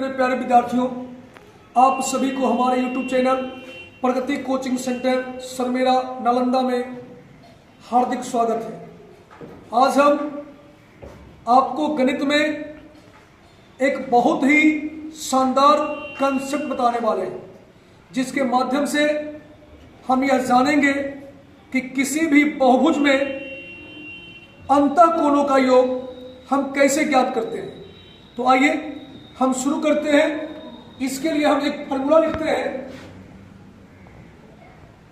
मेरे प्यारे विद्यार्थियों, आप सभी को हमारे YouTube चैनल प्रगति कोचिंग सेंटर सरमेरा नालंदा में हार्दिक स्वागत है। आज हम आपको गणित में एक बहुत ही शानदार कंसेप्ट बताने वाले हैं, जिसके माध्यम से हम यह जानेंगे कि किसी भी बहुभुज में अंतःकोणों का योग हम कैसे ज्ञात करते हैं। तो आइए हम शुरू करते हैं। इसके लिए हम एक फॉर्मूला लिखते हैं,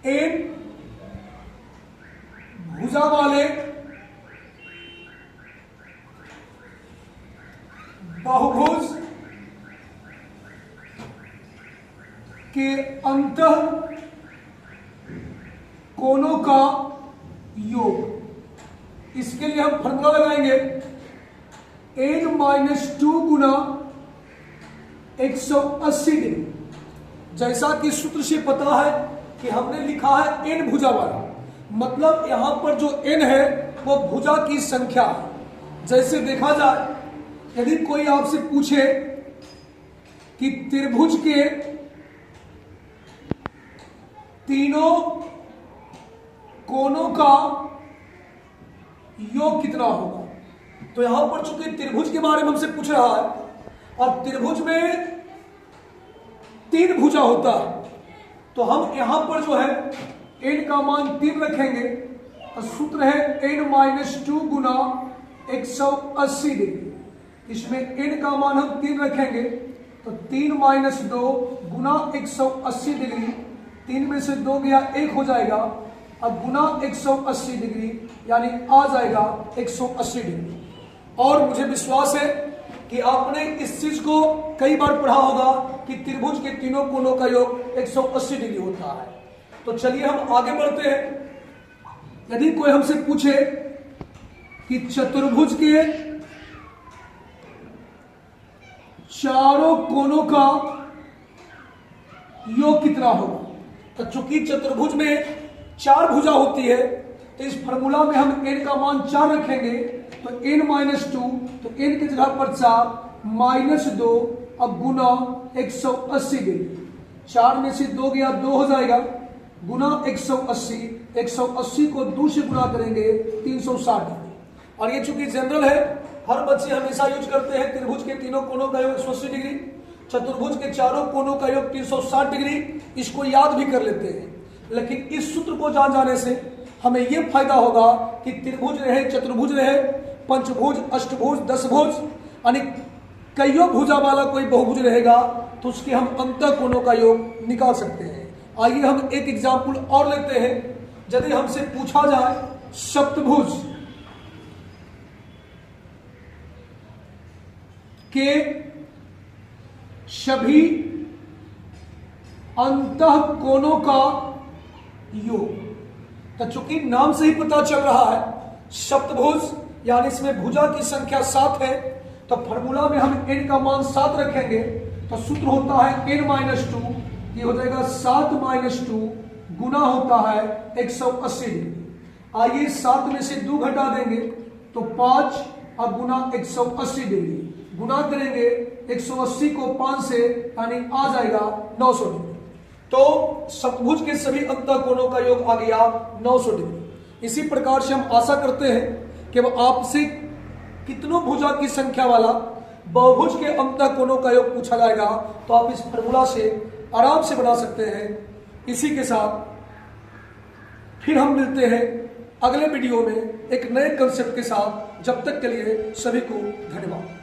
एन भुजा वाले बहुभुज के अंतःकोणों का योग। इसके लिए हम फॉर्मूला लगाएंगे, n-2 गुना 180 डिग्री। जैसा कि सूत्र से पता है कि हमने लिखा है n भुजा वाला, मतलब यहां पर जो n है वो भुजा की संख्या है। जैसे देखा जाए, यदि कोई आपसे पूछे कि त्रिभुज के तीनों कोणों का योग कितना होगा, तो यहां पर चूंकि त्रिभुज के बारे में हमसे पूछ रहा है और त्रिभुज में 3 भुजा होता है, तो हम यहां पर जो है n का मान 3 रखेंगे और सूत्र है n-2 गुना 180 डिग्री। इसमें n का मान हम 3 रखेंगे तो 3 - 2 गुना 180 डिग्री। 3 में से 2 गया 1 हो जाएगा, अब गुना 180 डिग्री यानी आ जाएगा 180 डिग्री। और मुझे विश्वास है कि आपने इस चीज को कई बार पढ़ा होगा कि त्रिभुज के तीनों कोणों का योग 180 डिग्री होता है। तो चलिए हम आगे बढ़ते हैं। यदि कोई हमसे पूछे कि चतुर्भुज के चारों कोणों का योग कितना होगा, तो चूंकि चतुर्भुज में 4 भुजा होती है, तो इस फॉर्मूला में हम n का मान 4 रखेंगे तो n-2, तो n की जगह पर 4 - 2 अब गुना 180 डिग्री। 4 में से 2 गया 2 हो जाएगा, गुना 180। 180 को 2 से गुना करेंगे 360 डिग्री। और ये चूंकि जनरल है, हर बच्चे हमेशा यूज करते हैं। त्रिभुज के तीनों कोणों का योग 180 डिग्री, चतुर्भुज के चारों कोणों का योग 360 डिग्री। इसको याद भी कर लेते हैं, लेकिन इस सूत्र को जान जाने से हमें यह फायदा होगा कि त्रिभुज रहे, चतुर्भुज रहे, पंचभुज, अष्टभुज, दशभुज, यानी कईयों भुजा वाला कोई बहुभुज रहेगा तो उसके हम अंतःकोणों का योग निकाल सकते हैं। आइए हम एक एग्जाम्पल और लेते हैं। यदि हमसे पूछा जाए सप्तभुज के सभी अंतःकोणों का योग, तो चूंकि नाम से ही पता चल रहा है सप्तभुज यानी इसमें भुजा की संख्या 7 है, तो फॉर्मूला में हम n का मान 7 रखेंगे तो सूत्र होता है n-2, ये हो जाएगा 7 - 2 गुना होता है 180 डिग्री। आइए 7 में से 2 घटा देंगे तो 5 और गुना 180 डिग्री। गुना करेंगे 180 को 5 से यानी आ जाएगा 900 डिग्री। तो सप्तभुज के सभी अंतःकोणों का योग आ गया 900 डिग्री। इसी प्रकार से हम आशा करते हैं कि वह आपसे कितनों भुजा की संख्या वाला बहुभुज के अंतःकोणों का योग पूछा जाएगा तो आप इस फॉर्मूला से आराम से बना सकते हैं। इसी के साथ फिर हम मिलते हैं अगले वीडियो में एक नए कंसेप्ट के साथ। जब तक के लिए सभी को धन्यवाद।